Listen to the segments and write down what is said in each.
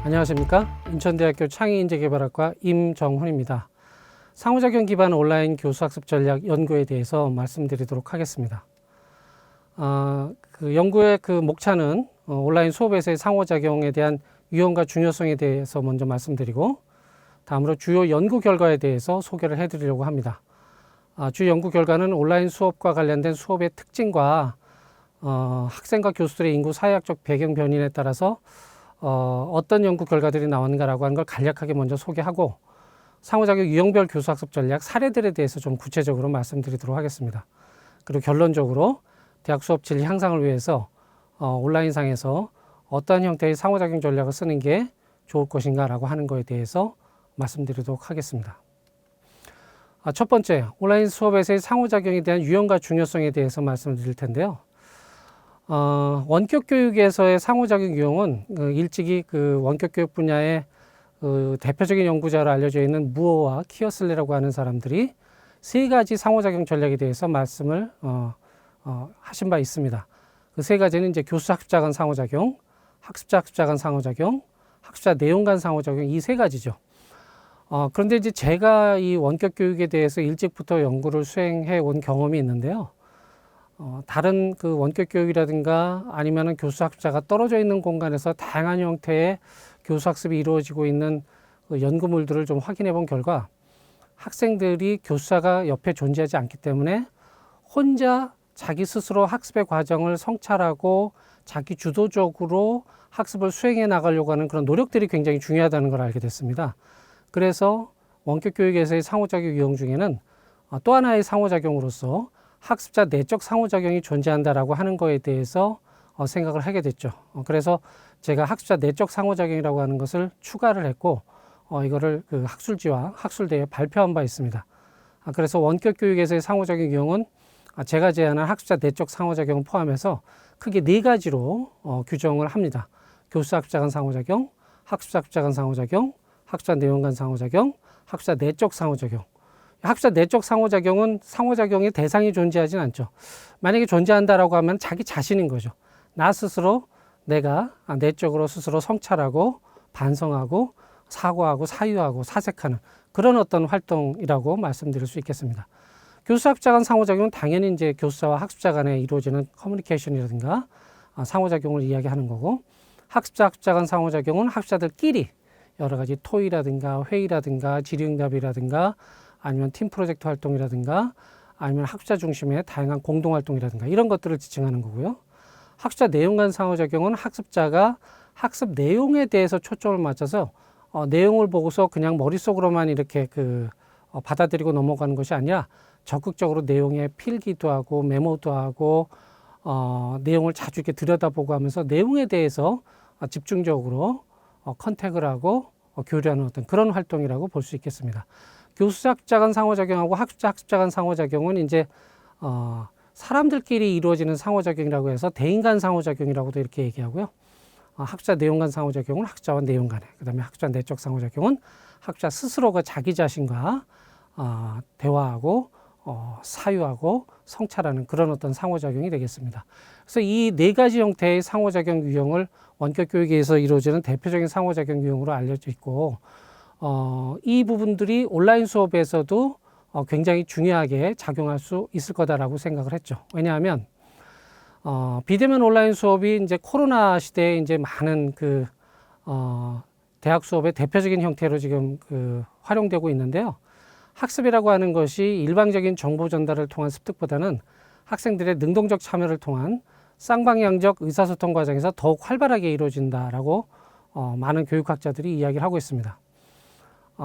안녕하십니까? 인천대학교 창의인재개발학과 임정훈입니다. 상호작용 기반 온라인 교수학습 전략 연구에 대해서 말씀드리도록 하겠습니다. 연구의 목차는 온라인 수업에서의 상호작용에 대한 유형과 중요성에 대해서 먼저 말씀드리고, 다음으로 주요 연구 결과에 대해서 소개를 해드리려고 합니다. 주요 연구 결과는 온라인 수업과 관련된 수업의 특징과 학생과 교수들의 인구 사회학적 배경 변인에 따라서 어떤 연구 결과들이 나왔는가라고 하는 걸 간략하게 먼저 소개하고, 상호작용 유형별 교수학습 전략 사례들에 대해서 좀 구체적으로 말씀드리도록 하겠습니다. 그리고 결론적으로 대학 수업 질 향상을 위해서 온라인상에서 어떤 형태의 상호작용 전략을 쓰는 게 좋을 것인가라고 하는 것에 대해서 말씀드리도록 하겠습니다. 첫 번째, 온라인 수업에서의 상호작용에 대한 유형과 중요성에 대해서 말씀을 드릴 텐데요. 원격 교육에서의 상호작용 유형은 일찍이 원격 교육 분야의 대표적인 연구자로 알려져 있는 무어와 키어슬레라고 하는 사람들이 세 가지 상호작용 전략에 대해서 말씀을 하신 바 있습니다. 그 세 가지는 이제 교수 학습자 간 상호작용, 학습자 학습자 간 상호작용, 학습자 내용 간 상호작용, 이 세 가지죠. 그런데 이제 제가 이 원격 교육에 대해서 일찍부터 연구를 수행해 온 경험이 있는데요. 다른 원격 교육이라든가 아니면은 교수 학습자가 떨어져 있는 공간에서 다양한 형태의 교수 학습이 이루어지고 있는 연구물들을 좀 확인해 본 결과, 학생들이 교수자가 옆에 존재하지 않기 때문에 혼자 자기 스스로 학습의 과정을 성찰하고 자기 주도적으로 학습을 수행해 나가려고 하는 그런 노력들이 굉장히 중요하다는 걸 알게 됐습니다. 그래서 원격 교육에서의 상호작용 유형 중에는 또 하나의 상호작용으로서 학습자 내적 상호작용이 존재한다라고 하는 거에 대해서 생각을 하게 됐죠. 그래서 제가 학습자 내적 상호작용이라고 하는 것을 추가를 했고, 이거를 학술지와 학술대에 발표한 바 있습니다. 그래서 원격 교육에서의 상호작용 유형은 제가 제안한 학습자 내적 상호작용을 포함해서 크게 네 가지로 규정을 합니다. 교수 학습자 간 상호작용, 학습자 학습자 간 상호작용, 학습자 내용 간 상호작용, 학습자 내적 상호작용. 학습자 내적 상호작용은 상호작용의 대상이 존재하진 않죠. 만약에 존재한다라고 하면 자기 자신인 거죠. 나 스스로 내가 내적으로 스스로 성찰하고 반성하고 사고하고 사유하고 사색하는 그런 어떤 활동이라고 말씀드릴 수 있겠습니다. 교수 학습자 간 상호작용은 당연히 이제 교수자와 학습자 간에 이루어지는 커뮤니케이션이라든가 상호작용을 이야기하는 거고, 학습자 학습자 간 상호작용은 학습자들끼리 여러 가지 토의라든가 회의라든가 질의응답이라든가 아니면 팀 프로젝트 활동이라든가 아니면 학습자 중심의 다양한 공동활동이라든가 이런 것들을 지칭하는 거고요. 학습자 내용 간 상호작용은 학습자가 학습 내용에 대해서 초점을 맞춰서 내용을 보고서 그냥 머릿속으로만 이렇게 받아들이고 넘어가는 것이 아니라 적극적으로 내용에 필기도 하고 메모도 하고 내용을 자주 이렇게 들여다보고 하면서 내용에 대해서 집중적으로 컨택을 하고 교류하는 어떤 그런 활동이라고 볼 수 있겠습니다. 교수 학습자 간 상호작용하고 학습자 학습자 간 상호작용은 이제 사람들끼리 이루어지는 상호작용이라고 해서 대인 간 상호작용이라고도 이렇게 얘기하고요. 학습자 내용 간 상호작용은 학습자와 내용 간에, 그 다음에 학습자 내적 상호작용은 학습자 스스로가 자기 자신과 대화하고 사유하고 성찰하는 그런 어떤 상호작용이 되겠습니다. 그래서 이 네 가지 형태의 상호작용 유형을 원격 교육에서 이루어지는 대표적인 상호작용 유형으로 알려져 있고, 이 부분들이 온라인 수업에서도 굉장히 중요하게 작용할 수 있을 거다라고 생각을 했죠. 왜냐하면 비대면 온라인 수업이 이제 코로나 시대에 이제 많은 대학 수업의 대표적인 형태로 지금 활용되고 있는데요. 학습이라고 하는 것이 일방적인 정보 전달을 통한 습득보다는 학생들의 능동적 참여를 통한 쌍방향적 의사소통 과정에서 더욱 활발하게 이루어진다라고 많은 교육학자들이 이야기를 하고 있습니다.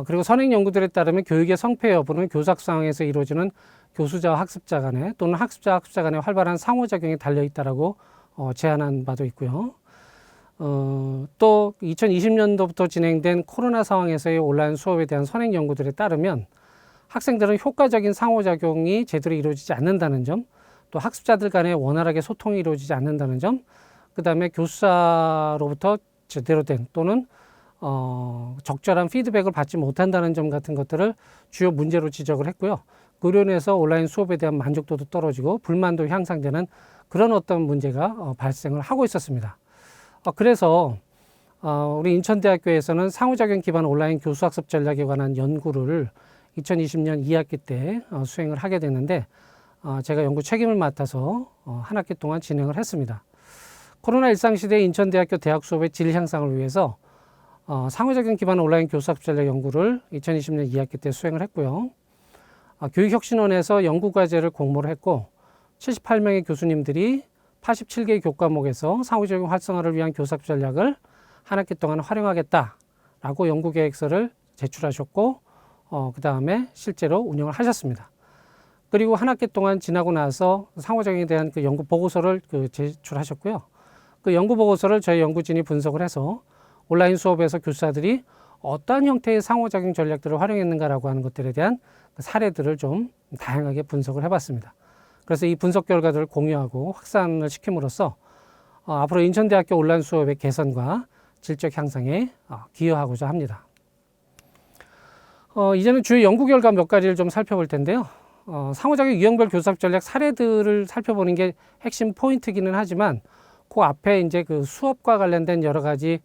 그리고 선행 연구들에 따르면 교육의 성패 여부는 교수학 상황에서 이루어지는 교수자와 학습자 간에 또는 학습자 학습자 간의 활발한 상호작용에 달려있다라고 제안한 바도 있고요. 또 2020년도부터 진행된 코로나 상황에서의 온라인 수업에 대한 선행 연구들에 따르면 학생들은 효과적인 상호작용이 제대로 이루어지지 않는다는 점, 또 학습자들 간에 원활하게 소통이 이루어지지 않는다는 점, 그 다음에 교수자로부터 제대로 된 또는 적절한 피드백을 받지 못한다는 점 같은 것들을 주요 문제로 지적을 했고요. 그로 인해서 온라인 수업에 대한 만족도도 떨어지고 불만도 향상되는 그런 어떤 문제가 발생을 하고 있었습니다. 그래서 우리 인천대학교에서는 상호작용 기반 온라인 교수학습 전략에 관한 연구를 2020년 2학기 때 수행을 하게 됐는데 제가 연구 책임을 맡아서 한 학기 동안 진행을 했습니다. 코로나 일상시대 인천대학교 대학 수업의 질 향상을 위해서 상호작용 기반 온라인 교수학습 전략 연구를 2020년 2학기 때 수행을 했고요. 교육혁신원에서 연구과제를 공모를 했고 78명의 교수님들이 87개의 교과목에서 상호작용 활성화를 위한 교수학습 전략을 한 학기 동안 활용하겠다라고 연구계획서를 제출하셨고 그 다음에 실제로 운영을 하셨습니다. 그리고 한 학기 동안 지나고 나서 상호작용에 대한 그 연구 보고서를 제출하셨고요. 그 연구 보고서를 저희 연구진이 분석을 해서 온라인 수업에서 교사들이 어떠한 형태의 상호작용 전략들을 활용했는가라고 하는 것들에 대한 사례들을 좀 다양하게 분석을 해봤습니다. 그래서 이 분석 결과들을 공유하고 확산을 시킴으로써 앞으로 인천대학교 온라인 수업의 개선과 질적 향상에 기여하고자 합니다. 이제는 주요 연구 결과 몇 가지를 좀 살펴볼 텐데요. 상호작용 유형별 교수학습 전략 사례들을 살펴보는 게 핵심 포인트기는 하지만 그 앞에 이제 그 수업과 관련된 여러 가지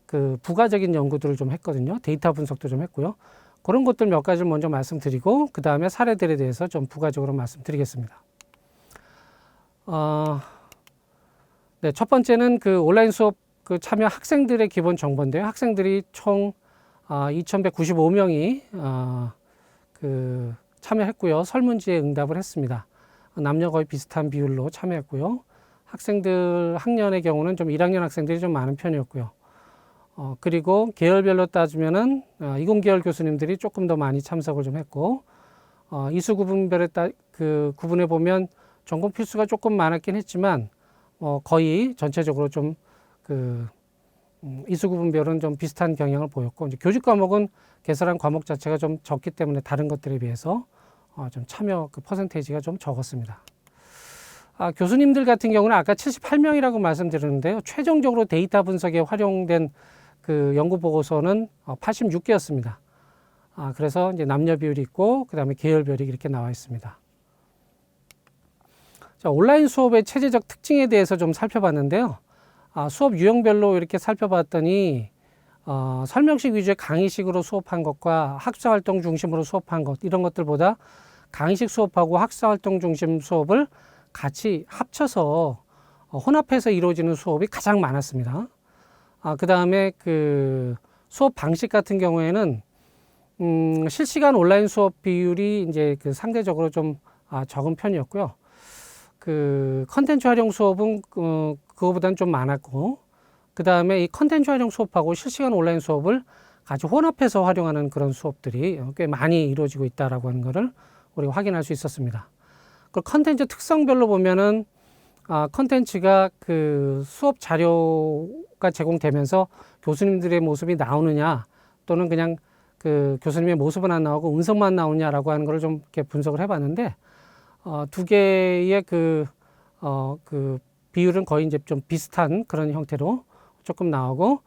그 부가적인 연구들을 좀 했거든요. 데이터 분석도 좀 했고요. 그런 것들 몇 가지를 먼저 말씀드리고 그 다음에 사례들에 대해서 좀 부가적으로 말씀드리겠습니다. 네, 첫 번째는 그 온라인 수업 그 참여 학생들의 기본 정보인데요. 학생들이 총 2,195명이 그 참여했고요. 설문지에 응답을 했습니다. 남녀 거의 비슷한 비율로 참여했고요. 학생들 학년의 경우는 좀 1학년 학생들이 좀 많은 편이었고요. 그리고 계열별로 따지면은 이공계열 교수님들이 조금 더 많이 참석을 좀 했고, 이수 구분별에 구분해 보면 전공 필수가 조금 많았긴 했지만 거의 전체적으로 좀 이수 구분별은 좀 비슷한 경향을 보였고, 이제 교직 과목은 개설한 과목 자체가 좀 적기 때문에 다른 것들에 비해서 좀 참여 그 퍼센테이지가 좀 적었습니다. 교수님들 같은 경우는 아까 78명이라고 말씀드렸는데요. 최종적으로 데이터 분석에 활용된 그 연구 보고서는 86개였습니다. 그래서 이제 남녀 비율이 있고 그 다음에 계열별이 이렇게 나와 있습니다. 자, 온라인 수업의 체제적 특징에 대해서 좀 살펴봤는데요. 수업 유형별로 이렇게 살펴봤더니 설명식 위주의 강의식으로 수업한 것과 학습활동 중심으로 수업한 것, 이런 것들보다 강의식 수업하고 학습활동 중심 수업을 같이 합쳐서 혼합해서 이루어지는 수업이 가장 많았습니다. 그 다음에 그 수업 방식 같은 경우에는 실시간 온라인 수업 비율이 이제 그 상대적으로 좀 적은 편이었고요. 그 컨텐츠 활용 수업은 그거보다는 좀 많았고, 그 다음에 이 컨텐츠 활용 수업하고 실시간 온라인 수업을 같이 혼합해서 활용하는 그런 수업들이 꽤 많이 이루어지고 있다라고 하는 것을 우리가 확인할 수 있었습니다. 그 컨텐츠 특성별로 보면은 컨텐츠가 그 수업 자료가 제공되면서 교수님들의 모습이 나오느냐, 또는 그냥 그 교수님의 모습은 안 나오고 음성만 나오냐라고 하는 것을 좀 이렇게 분석을 해봤는데, 두 개의 그 비율은 거의 이제 좀 비슷한 그런 형태로 조금 나오고,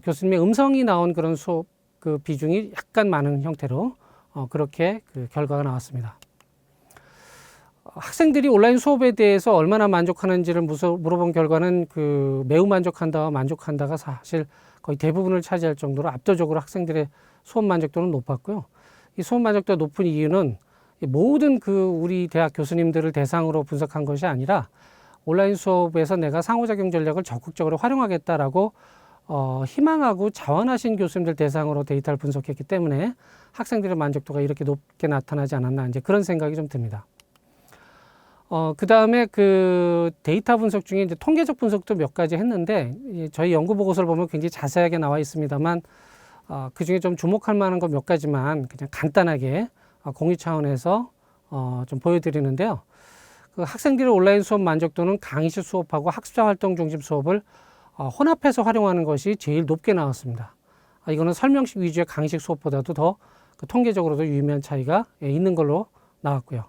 교수님의 음성이 나온 그런 수업 그 비중이 약간 많은 형태로 그렇게 그 결과가 나왔습니다. 학생들이 온라인 수업에 대해서 얼마나 만족하는지를 물어본 결과는 그 매우 만족한다와 만족한다가 사실 거의 대부분을 차지할 정도로 압도적으로 학생들의 수업 만족도는 높았고요. 이 수업 만족도가 높은 이유는 모든 그 우리 대학 교수님들을 대상으로 분석한 것이 아니라 온라인 수업에서 내가 상호작용 전략을 적극적으로 활용하겠다라고 희망하고 자원하신 교수님들 대상으로 데이터를 분석했기 때문에 학생들의 만족도가 이렇게 높게 나타나지 않았나, 이제 그런 생각이 좀 듭니다. 그 다음에 그 데이터 분석 중에 이제 통계적 분석도 몇 가지 했는데, 저희 연구 보고서를 보면 굉장히 자세하게 나와 있습니다만, 그 중에 좀 주목할 만한 거 몇 가지만 그냥 간단하게 공유 차원에서 좀 보여드리는데요. 그 학생들의 온라인 수업 만족도는 강의식 수업하고 학습자 활동 중심 수업을 혼합해서 활용하는 것이 제일 높게 나왔습니다. 이거는 설명식 위주의 강의식 수업보다도 더 통계적으로도 유의미한 차이가 있는 걸로 나왔고요.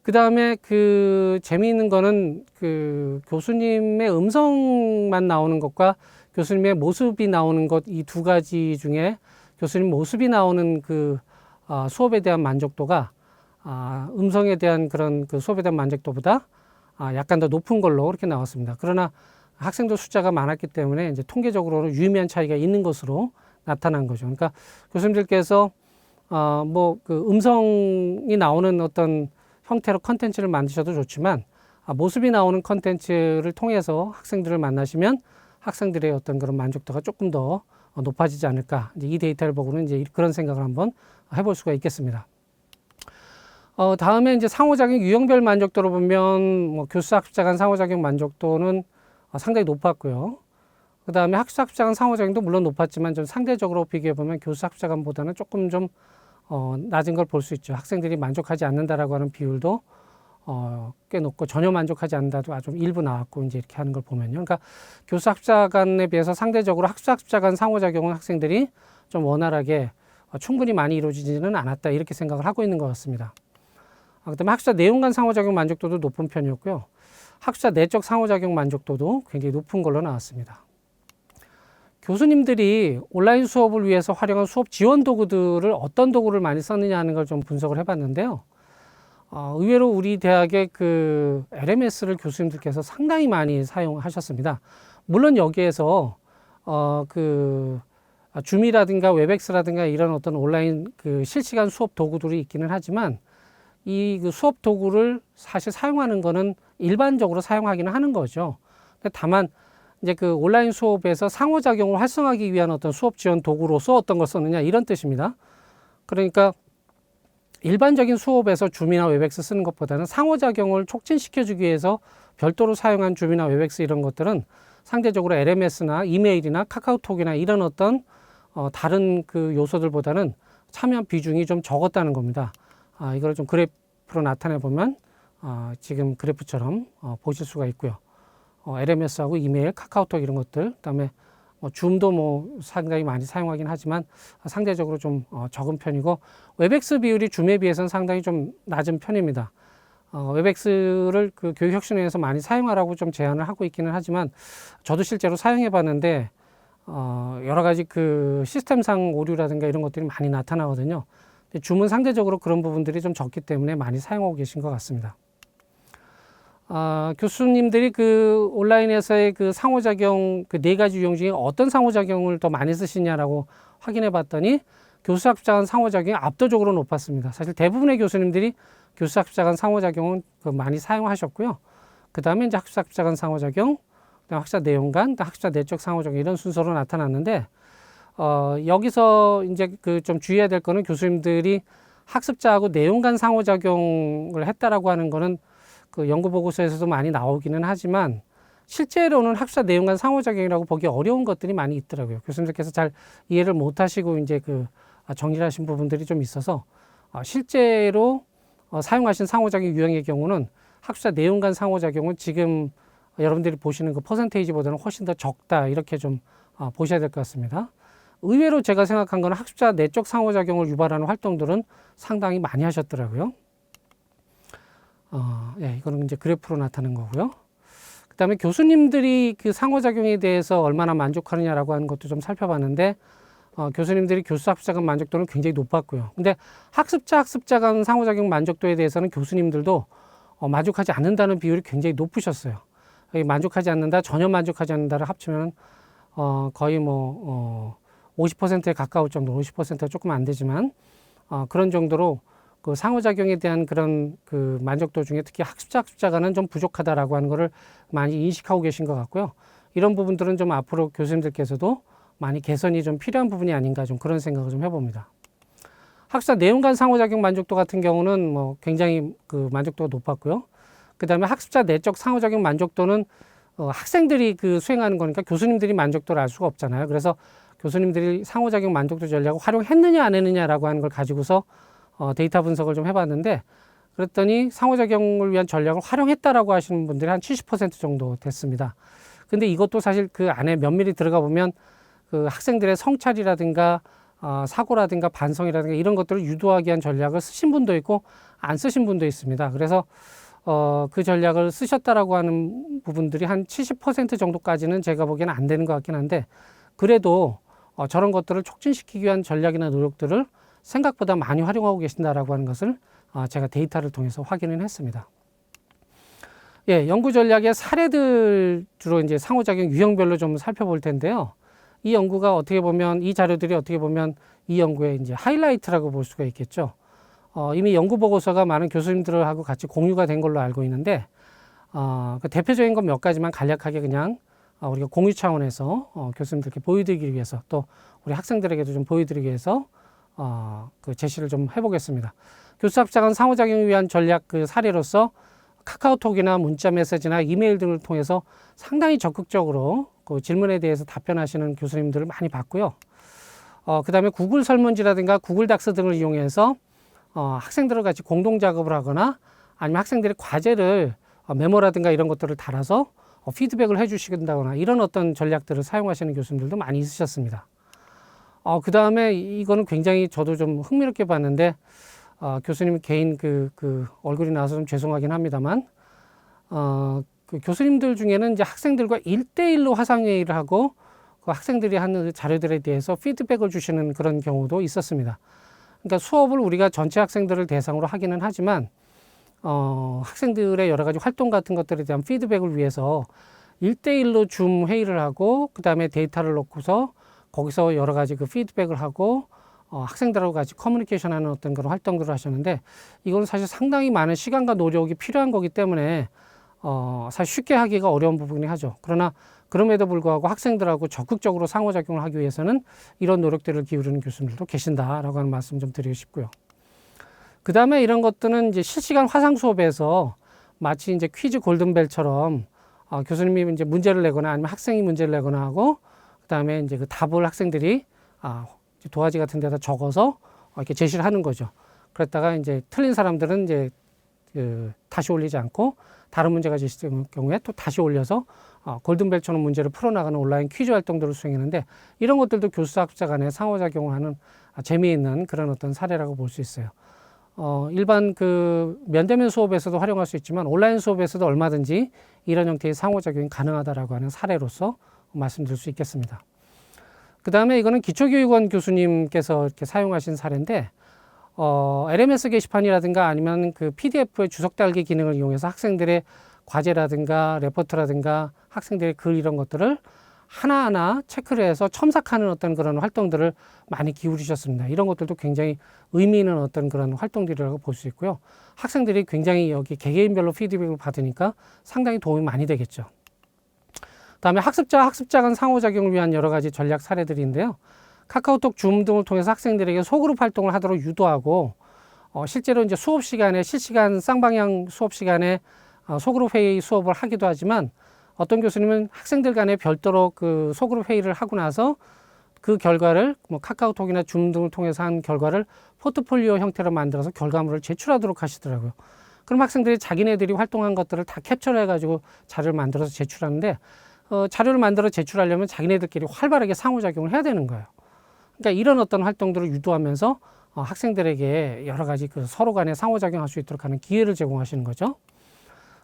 그 다음에 그 재미있는 거는 그 교수님의 음성만 나오는 것과 교수님의 모습이 나오는 것, 이 두 가지 중에 교수님 모습이 나오는 그 수업에 대한 만족도가 음성에 대한 그런 그 수업에 대한 만족도보다 약간 더 높은 걸로 그렇게 나왔습니다. 그러나 학생들 숫자가 많았기 때문에 이제 통계적으로는 유의미한 차이가 있는 것으로 나타난 거죠. 그러니까 교수님들께서 뭐 그 음성이 나오는 어떤 형태로 컨텐츠를 만드셔도 좋지만 모습이 나오는 컨텐츠를 통해서 학생들을 만나시면 학생들의 어떤 그런 만족도가 조금 더 높아지지 않을까. 이제 이 데이터를 보고는 이제 그런 생각을 한번 해볼 수가 있겠습니다. 다음에 이제 상호작용 유형별 만족도로 보면 뭐 교수 학습자 간 상호작용 만족도는 상당히 높았고요. 그 다음에 학습자 학습자 간 상호작용도 물론 높았지만 좀 상대적으로 비교해 보면 교수 학습자 간보다는 조금 좀 낮은 걸 볼 수 있죠. 학생들이 만족하지 않는다라고 하는 비율도 꽤 높고 전혀 만족하지 않는다도 아주 일부 나왔고 이제 이렇게 하는 걸 보면요. 그러니까 교수 학습자 간에 비해서 상대적으로 학습자 학습자 간 상호작용은 학생들이 좀 원활하게 충분히 많이 이루어지지는 않았다 이렇게 생각을 하고 있는 것 같습니다. 그다음에 학습자 내용 간 상호작용 만족도도 높은 편이었고요. 학습자 내적 상호작용 만족도도 굉장히 높은 걸로 나왔습니다. 교수님들이 온라인 수업을 위해서 활용한 수업 지원 도구들을 어떤 도구를 많이 썼느냐 하는 걸 좀 분석을 해봤는데요. 의외로 우리 대학의 그 LMS를 교수님들께서 상당히 많이 사용하셨습니다. 물론 여기에서 그 줌이라든가 웹엑스라든가 이런 어떤 온라인 그 실시간 수업 도구들이 있기는 하지만 이 그 수업 도구를 사실 사용하는 거는 일반적으로 사용하기는 하는 거죠. 다만 이제 그 온라인 수업에서 상호작용을 활성화하기 위한 어떤 수업 지원 도구로서 어떤 걸 썼느냐 이런 뜻입니다. 그러니까 일반적인 수업에서 줌이나 웹엑스 쓰는 것보다는 상호작용을 촉진시켜주기 위해서 별도로 사용한 줌이나 웹엑스 이런 것들은 상대적으로 LMS나 이메일이나 카카오톡이나 이런 어떤 다른 그 요소들보다는 참여 비중이 좀 적었다는 겁니다. 이걸 좀 그래프로 나타내 보면 지금 그래프처럼 보실 수가 있고요. LMS하고 이메일, 카카오톡 이런 것들, 그다음에 줌도 뭐 상당히 많이 사용하긴 하지만 상대적으로 좀 적은 편이고 웹엑스 비율이 줌에 비해서는 상당히 좀 낮은 편입니다. 웹엑스를 그 교육혁신회에서 많이 사용하라고 좀 제안을 하고 있기는 하지만 저도 실제로 사용해 봤는데 여러 가지 그 시스템상 오류라든가 이런 것들이 많이 나타나거든요. 근데 줌은 상대적으로 그런 부분들이 좀 적기 때문에 많이 사용하고 계신 것 같습니다. 교수님들이 그 온라인에서의 그 상호작용 그 네 가지 유형 중에 어떤 상호작용을 더 많이 쓰시냐라고 확인해 봤더니 교수 학습자 간 상호작용이 압도적으로 높았습니다. 사실 대부분의 교수님들이 교수 학습자 간 상호작용은 그 많이 사용하셨고요. 그 다음에 이제 학습자 학습자 간 상호작용, 그다음 학습자 내용 간, 학습자 내적 상호작용 이런 순서로 나타났는데 여기서 이제 그 좀 주의해야 될 거는 교수님들이 학습자하고 내용 간 상호작용을 했다라고 하는 거는 그 연구 보고서에서도 많이 나오기는 하지만 실제로는 학습자 내용 간 상호작용이라고 보기 어려운 것들이 많이 있더라고요. 교수님들께서 잘 이해를 못 하시고 이제 그 정리를 하신 부분들이 좀 있어서 실제로 사용하신 상호작용 유형의 경우는 학습자 내용 간 상호작용은 지금 여러분들이 보시는 그 퍼센테이지보다는 훨씬 더 적다 이렇게 좀 보셔야 될 것 같습니다. 의외로 제가 생각한 거는 학습자 내적 상호작용을 유발하는 활동들은 상당히 많이 하셨더라고요. 예, 이거는 이제 그래프로 나타낸 거고요. 그 다음에 교수님들이 그 상호작용에 대해서 얼마나 만족하느냐라고 하는 것도 좀 살펴봤는데, 교수님들이 교수 학습자 간 만족도는 굉장히 높았고요. 근데 학습자 간 상호작용 만족도에 대해서는 교수님들도 만족하지 않는다는 비율이 굉장히 높으셨어요. 만족하지 않는다, 전혀 만족하지 않는다를 합치면 거의 뭐 50%에 가까울 정도, 50%가 조금 안 되지만 그런 정도로 그 상호작용에 대한 그런 그 만족도 중에 특히 학습자 간은 좀 부족하다라고 하는 거를 많이 인식하고 계신 것 같고요. 이런 부분들은 좀 앞으로 교수님들께서도 많이 개선이 좀 필요한 부분이 아닌가 좀 그런 생각을 좀 해봅니다. 학습자 내용 간 상호작용 만족도 같은 경우는 뭐 굉장히 그 만족도가 높았고요. 그 다음에 학습자 내적 상호작용 만족도는 학생들이 그 수행하는 거니까 교수님들이 만족도를 알 수가 없잖아요. 그래서 교수님들이 상호작용 만족도 전략을 활용했느냐 안 했느냐라고 하는 걸 가지고서 데이터 분석을 좀 해봤는데 그랬더니 상호작용을 위한 전략을 활용했다라고 하시는 분들이 한 70% 정도 됐습니다. 근데 이것도 사실 그 안에 면밀히 들어가 보면 그 학생들의 성찰이라든가 사고라든가 반성이라든가 이런 것들을 유도하기 위한 전략을 쓰신 분도 있고 안 쓰신 분도 있습니다. 그래서 그 전략을 쓰셨다라고 하는 부분들이 한 70% 정도까지는 제가 보기에는 안 되는 것 같긴 한데 그래도 저런 것들을 촉진시키기 위한 전략이나 노력들을 생각보다 많이 활용하고 계신다라고 하는 것을 제가 데이터를 통해서 확인을 했습니다. 예, 연구 전략의 사례들 주로 이제 상호작용 유형별로 좀 살펴볼 텐데요. 이 연구가 어떻게 보면 이 자료들이 어떻게 보면 이 연구의 이제 하이라이트라고 볼 수가 있겠죠. 이미 연구 보고서가 많은 교수님들하고 같이 공유가 된 걸로 알고 있는데 그 대표적인 것 몇 가지만 간략하게 그냥 우리가 공유 차원에서 교수님들께 보여드리기 위해서 또 우리 학생들에게도 좀 보여드리기 위해서 그 제시를 좀 해보겠습니다. 교수합작은 상호작용을 위한 전략 그 사례로서 카카오톡이나 문자 메시지나 이메일 등을 통해서 상당히 적극적으로 그 질문에 대해서 답변하시는 교수님들을 많이 봤고요. 그 다음에 구글 설문지라든가 구글 닥스 등을 이용해서 학생들과 같이 공동 작업을 하거나 아니면 학생들의 과제를 메모라든가 이런 것들을 달아서 피드백을 해주시긴다거나 이런 어떤 전략들을 사용하시는 교수님들도 많이 있으셨습니다. 그 다음에 이거는 굉장히 저도 좀 흥미롭게 봤는데 교수님 개인 그 얼굴이 나와서 좀 죄송하긴 합니다만 그 교수님들 중에는 이제 학생들과 1대1로 화상회의를 하고 그 학생들이 하는 자료들에 대해서 피드백을 주시는 그런 경우도 있었습니다. 그러니까 수업을 우리가 전체 학생들을 대상으로 하기는 하지만 학생들의 여러 가지 활동 같은 것들에 대한 피드백을 위해서 1대1로 줌 회의를 하고 그 다음에 데이터를 놓고서 거기서 여러 가지 그 피드백을 하고 학생들하고 같이 커뮤니케이션 하는 어떤 그런 활동들을 하셨는데 이건 사실 상당히 많은 시간과 노력이 필요한 거기 때문에 사실 쉽게 하기가 어려운 부분이 하죠. 그러나 그럼에도 불구하고 학생들하고 적극적으로 상호작용을 하기 위해서는 이런 노력들을 기울이는 교수님들도 계신다라고 하는 말씀 좀 드리고 싶고요. 그 다음에 이런 것들은 이제 실시간 화상 수업에서 마치 이제 퀴즈 골든벨처럼 교수님이 이제 문제를 내거나 아니면 학생이 문제를 내거나 하고 그 다음에 이제 그 답을 학생들이 도화지 같은 데다 적어서 이렇게 제시를 하는 거죠. 그랬다가 이제 틀린 사람들은 이제 다시 올리지 않고 다른 문제가 제시된 경우에 또 다시 올려서 골든벨처럼 문제를 풀어나가는 온라인 퀴즈 활동들을 수행했는데 이런 것들도 교수학자 간의 상호작용을 하는 재미있는 그런 어떤 사례라고 볼 수 있어요. 일반 그 면대면 수업에서도 활용할 수 있지만 온라인 수업에서도 얼마든지 이런 형태의 상호작용이 가능하다라고 하는 사례로서 말씀드릴 수 있겠습니다. 그 다음에 이거는 기초교육원 교수님께서 이렇게 사용하신 사례인데 LMS 게시판이라든가 아니면 그 PDF의 주석 달기 기능을 이용해서 학생들의 과제라든가 레포트라든가 학생들의 글 이런 것들을 하나하나 체크를 해서 첨삭하는 어떤 그런 활동들을 많이 기울이셨습니다. 이런 것들도 굉장히 의미 있는 어떤 그런 활동들이라고 볼 수 있고요. 학생들이 굉장히 여기 개개인별로 피드백을 받으니까 상당히 도움이 많이 되겠죠. 다음에 학습자 간 상호작용을 위한 여러 가지 전략 사례들인데요. 카카오톡, 줌 등을 통해서 학생들에게 소그룹 활동을 하도록 유도하고 실제로 이제 수업 시간에 실시간 쌍방향 수업 시간에 소그룹 회의 수업을 하기도 하지만 어떤 교수님은 학생들 간에 별도로 그 소그룹 회의를 하고 나서 그 결과를 뭐 카카오톡이나 줌 등을 통해서 한 결과를 포트폴리오 형태로 만들어서 결과물을 제출하도록 하시더라고요. 그럼 학생들이 자기네들이 활동한 것들을 다 캡처를 해가지고 자료를 만들어서 제출하는데 자료를 만들어 제출하려면 자기네들끼리 활발하게 상호작용을 해야 되는 거예요. 그러니까 이런 어떤 활동들을 유도하면서 학생들에게 여러 가지 그 서로 간에 상호작용할 수 있도록 하는 기회를 제공하시는 거죠.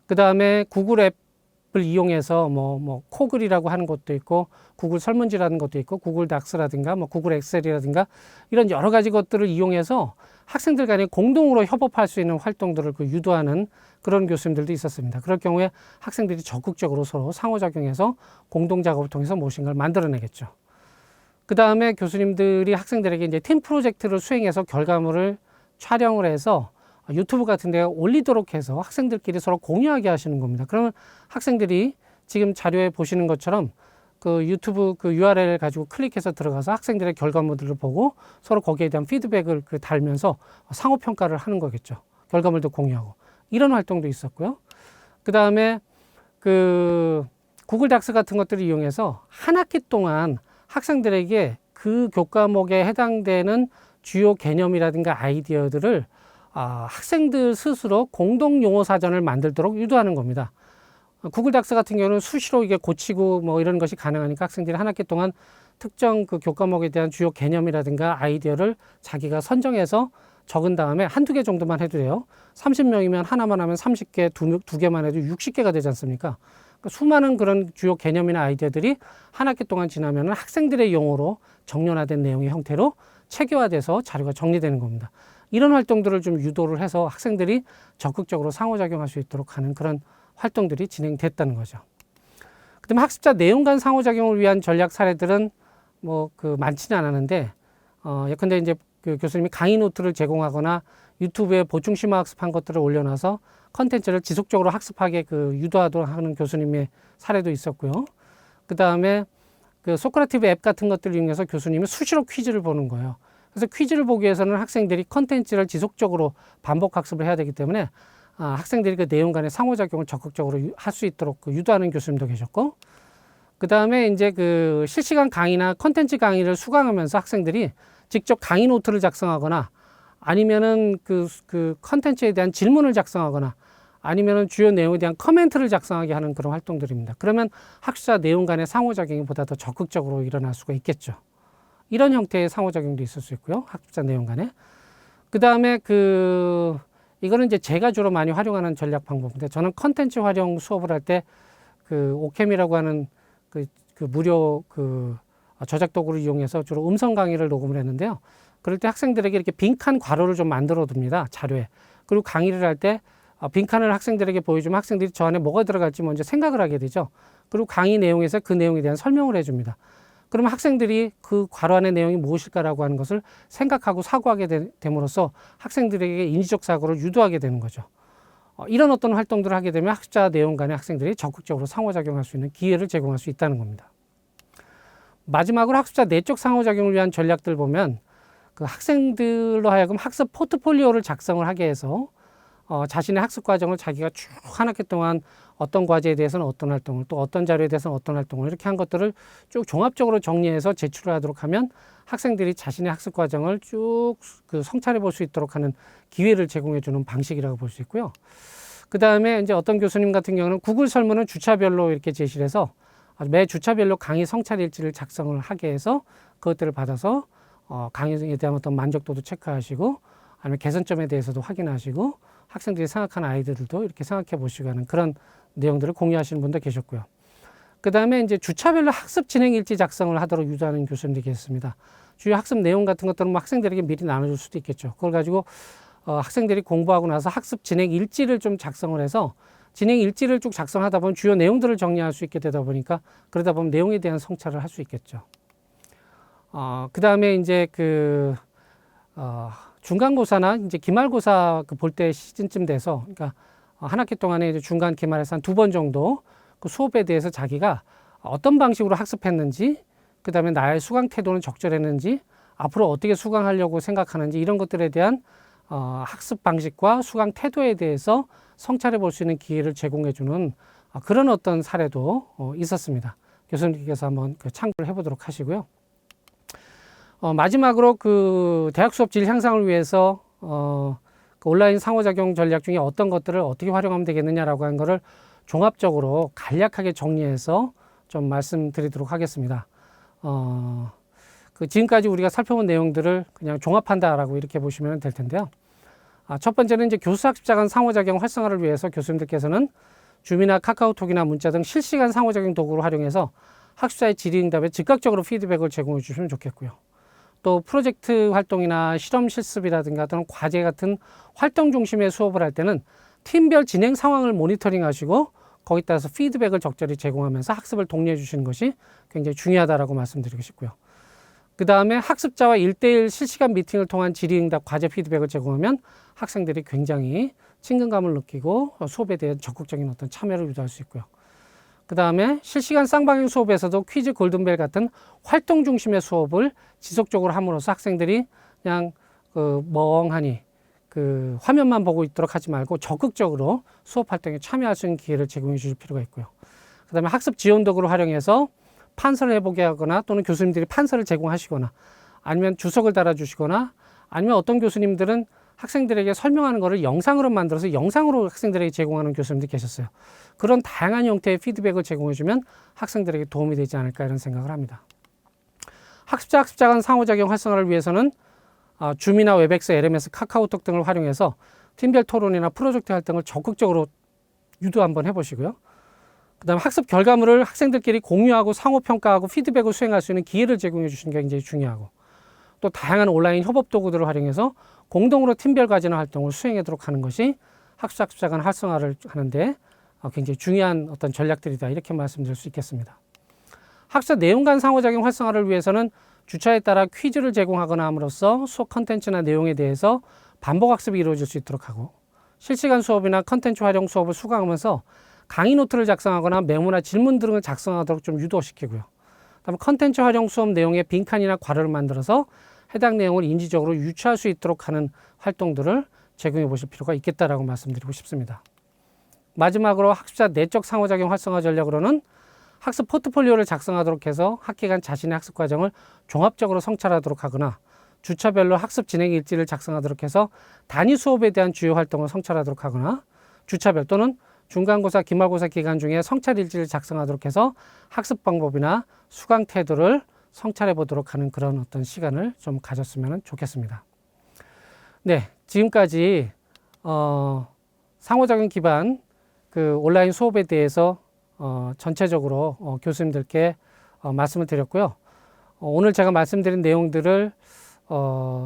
그 다음에 구글 앱을 이용해서 뭐 코글이라고 하는 것도 있고 구글 설문지라는 것도 있고 구글 닥스라든가 뭐 구글 엑셀이라든가 이런 여러 가지 것들을 이용해서 학생들 간에 공동으로 협업할 수 있는 활동들을 그 유도하는 그런 교수님들도 있었습니다. 그럴 경우에 학생들이 적극적으로 서로 상호작용해서 공동작업을 통해서 무엇인가를 만들어내겠죠. 그 다음에 교수님들이 학생들에게 이제 팀 프로젝트를 수행해서 결과물을 촬영을 해서 유튜브 같은 데 올리도록 해서 학생들끼리 서로 공유하게 하시는 겁니다. 그러면 학생들이 지금 자료에 보시는 것처럼 그 유튜브 그 URL 가지고 클릭해서 들어가서 학생들의 결과물들을 보고 서로 거기에 대한 피드백을 달면서 상호평가를 하는 거겠죠. 결과물도 공유하고. 이런 활동도 있었고요. 그 다음에 그 구글 닥스 같은 것들을 이용해서 한 학기 동안 학생들에게 그 교과목에 해당되는 주요 개념이라든가 아이디어들을 학생들 스스로 공동 용어 사전을 만들도록 유도하는 겁니다. 구글 닥스 같은 경우는 수시로 이게 고치고 뭐 이런 것이 가능하니까 학생들이 한 학기 동안 특정 그 교과목에 대한 주요 개념이라든가 아이디어를 자기가 선정해서 적은 다음에 한두 개 정도만 해도 돼요. 30명이면 하나만 하면 30개, 두 개만 해도 60개가 되지 않습니까? 그러니까 수많은 그런 주요 개념이나 아이디어들이 한 학기 동안 지나면 학생들의 용어로 정렬화된 내용의 형태로 체계화돼서 자료가 정리되는 겁니다. 이런 활동들을 좀 유도를 해서 학생들이 적극적으로 상호작용할 수 있도록 하는 그런 활동들이 진행됐다는 거죠. 그다음에 학습자 내용 간 상호작용을 위한 전략 사례들은 뭐 많지는 않았는데 예컨대 이제 그 교수님이 강의 노트를 제공하거나 유튜브에 보충 심화 학습한 것들을 올려놔서 컨텐츠를 지속적으로 학습하게 유도하도록 하는 교수님의 사례도 있었고요. 그 다음에 그 소크라티브 앱 같은 것들을 이용해서 교수님이 수시로 퀴즈를 보는 거예요. 그래서 퀴즈를 보기 위해서는 학생들이 컨텐츠를 지속적으로 반복 학습을 해야 되기 때문에 학생들이 그 내용 간의 상호작용을 적극적으로 할 수 있도록 유도하는 교수님도 계셨고, 그 다음에 이제 그 실시간 강의나 컨텐츠 강의를 수강하면서 학생들이 직접 강의 노트를 작성하거나 아니면은 그 컨텐츠에 대한 질문을 작성하거나 아니면은 주요 내용에 대한 커멘트를 작성하게 하는 그런 활동들입니다. 그러면 학습자 내용 간의 상호작용이 보다 더 적극적으로 일어날 수가 있겠죠. 이런 형태의 상호작용도 있을 수 있고요. 학습자 내용 간에. 그 다음에 이거는 이제 제가 주로 많이 활용하는 전략 방법인데, 저는 컨텐츠 활용 수업을 할 때 오캠이라고 하는 무료 저작 도구를 이용해서 주로 음성 강의를 녹음을 했는데요. 그럴 때 학생들에게 이렇게 빈칸 괄호를 좀 만들어 둡니다. 자료에. 그리고 강의를 할 때 빈칸을 학생들에게 보여주면 학생들이 저 안에 뭐가 들어갈지 먼저 생각을 하게 되죠. 그리고 강의 내용에서 그 내용에 대한 설명을 해줍니다. 그러면 학생들이 그 괄호 안의 내용이 무엇일까라고 하는 것을 생각하고 사고하게 됨으로써 학생들에게 인지적 사고를 유도하게 되는 거죠. 이런 어떤 활동들을 하게 되면 학습자 내용 간의 학생들이 적극적으로 상호작용할 수 있는 기회를 제공할 수 있다는 겁니다. 마지막으로 학습자 내적 상호작용을 위한 전략들 보면 그 학생들로 하여금 학습 포트폴리오를 작성을 하게 해서 자신의 학습 과정을 자기가 쭉 한 학기 동안 어떤 과제에 대해서는 어떤 활동을, 또 어떤 자료에 대해서는 어떤 활동을, 이렇게 한 것들을 쭉 종합적으로 정리해서 제출을 하도록 하면 학생들이 자신의 학습 과정을 쭉 성찰해 볼 수 있도록 하는 기회를 제공해 주는 방식이라고 볼 수 있고요. 그 다음에 이제 어떤 교수님 같은 경우는 구글 설문을 주차별로 이렇게 제시를 해서 매 주차별로 강의 성찰 일지를 작성을 하게 해서 그것들을 받아서 강의에 대한 어떤 만족도도 체크하시고 아니면 개선점에 대해서도 확인하시고 학생들이 생각하는 아이들도 이렇게 생각해 보시고 하는 그런 내용들을 공유하시는 분도 계셨고요. 그 다음에 이제 주차별로 학습 진행 일지 작성을 하도록 유도하는 교수님들이 계셨습니다. 주요 학습 내용 같은 것들은 뭐 학생들에게 미리 나눠줄 수도 있겠죠. 그걸 가지고 학생들이 공부하고 나서 학습 진행 일지를 좀 작성을 해서 진행 일지를 쭉 작성하다 보면 주요 내용들을 정리할 수 있게 되다 보니까 그러다 보면 내용에 대한 성찰을 할 수 있겠죠. 그 다음에 이제 중간고사나 이제 기말고사 볼 때 시즌쯤 돼서, 그러니까 한 학기 동안에 이제 중간 기말에서 한 2번 정도 그 수업에 대해서 자기가 어떤 방식으로 학습했는지, 그 다음에 나의 수강 태도는 적절했는지, 앞으로 어떻게 수강하려고 생각하는지, 이런 것들에 대한 학습 방식과 수강 태도에 대해서 성찰해 볼 수 있는 기회를 제공해 주는 그런 어떤 사례도 있었습니다. 교수님께서 한번 참고를 해보도록 하시고요. 마지막으로 대학 수업 질 향상을 위해서 온라인 상호작용 전략 중에 어떤 것들을 어떻게 활용하면 되겠느냐라고 하는 것을 종합적으로 간략하게 정리해서 좀 말씀드리도록 하겠습니다. 지금까지 우리가 살펴본 내용들을 그냥 종합한다라고 이렇게 보시면 될 텐데요. 첫 번째는 이제 교수학습자 간 상호작용 활성화를 위해서 교수님들께서는 줌이나 카카오톡이나 문자 등 실시간 상호작용 도구를 활용해서 학습자의 질의응답에 즉각적으로 피드백을 제공해 주시면 좋겠고요. 또 프로젝트 활동이나 실험 실습이라든가 또는 과제 같은 활동 중심의 수업을 할 때는 팀별 진행 상황을 모니터링 하시고 거기에 따라서 피드백을 적절히 제공하면서 학습을 독려해 주시는 것이 굉장히 중요하다고 말씀드리고 싶고요. 그 다음에 학습자와 1:1 실시간 미팅을 통한 질의응답 과제 피드백을 제공하면 학생들이 굉장히 친근감을 느끼고 수업에 대한 적극적인 어떤 참여를 유도할 수 있고요. 그 다음에 실시간 쌍방향 수업에서도 퀴즈 골든벨 같은 활동 중심의 수업을 지속적으로 함으로써 학생들이 그냥 멍하니 화면만 보고 있도록 하지 말고 적극적으로 수업 활동에 참여할 수 있는 기회를 제공해 주실 필요가 있고요. 그 다음에 학습 지원 도구를 활용해서 판서를 해보게 하거나 또는 교수님들이 판서를 제공하시거나 아니면 주석을 달아주시거나 아니면 어떤 교수님들은 학생들에게 설명하는 것을 영상으로 만들어서 영상으로 학생들에게 제공하는 교수님들이 계셨어요. 그런 다양한 형태의 피드백을 제공해주면 학생들에게 도움이 되지 않을까 이런 생각을 합니다. 학습자 간 상호작용 활성화를 위해서는 줌이나 웹엑스, LMS, 카카오톡 등을 활용해서 팀별 토론이나 프로젝트 활동을 적극적으로 유도 한번 해보시고요. 그 다음에 학습 결과물을 학생들끼리 공유하고 상호평가하고 피드백을 수행할 수 있는 기회를 제공해 주시는 게 굉장히 중요하고, 또 다양한 온라인 협업 도구들을 활용해서 공동으로 팀별 과제나 활동을 수행하도록 하는 것이 학습자 간 활성화를 하는데 굉장히 중요한 어떤 전략들이다 이렇게 말씀드릴 수 있겠습니다. 학습 내용 간 상호작용 활성화를 위해서는 주차에 따라 퀴즈를 제공하거나 함으로써 수업 컨텐츠나 내용에 대해서 반복 학습이 이루어질 수 있도록 하고, 실시간 수업이나 컨텐츠 활용 수업을 수강하면서 강의 노트를 작성하거나 메모나 질문 등을 작성하도록 좀 유도시키고요. 그다음에 컨텐츠 활용 수업 내용에 빈칸이나 괄호를 만들어서 해당 내용을 인지적으로 유추할 수 있도록 하는 활동들을 제공해 보실 필요가 있겠다라고 말씀드리고 싶습니다. 마지막으로 학습자 내적 상호작용 활성화 전략으로는 학습 포트폴리오를 작성하도록 해서 학기 간 자신의 학습 과정을 종합적으로 성찰하도록 하거나, 주차별로 학습 진행 일지를 작성하도록 해서 단위 수업에 대한 주요 활동을 성찰하도록 하거나, 주차별 또는 중간고사, 기말고사 기간 중에 성찰 일지를 작성하도록 해서 학습 방법이나 수강 태도를 성찰해 보도록 하는 그런 어떤 시간을 좀 가졌으면 좋겠습니다. 네, 지금까지 상호작용 기반 그 온라인 수업에 대해서 전체적으로 교수님들께 말씀을 드렸고요. 오늘 제가 말씀드린 내용들을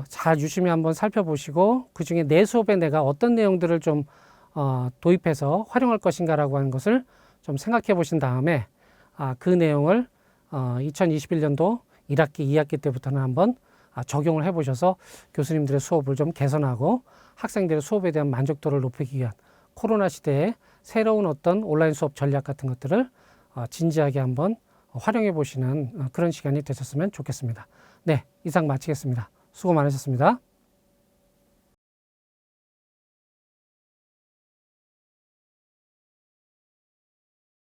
잘 유심히 한번 살펴보시고, 그 중에 내 수업에 내가 어떤 내용들을 좀 도입해서 활용할 것인가라고 하는 것을 좀 생각해 보신 다음에 그 내용을 2021년도 1학기, 2학기 때부터는 한번 적용을 해 보셔서 교수님들의 수업을 좀 개선하고 학생들의 수업에 대한 만족도를 높이기 위한 코로나 시대에 새로운 어떤 온라인 수업 전략 같은 것들을 진지하게 한번 활용해 보시는 그런 시간이 되셨으면 좋겠습니다. 네, 이상 마치겠습니다. 수고 많으셨습니다.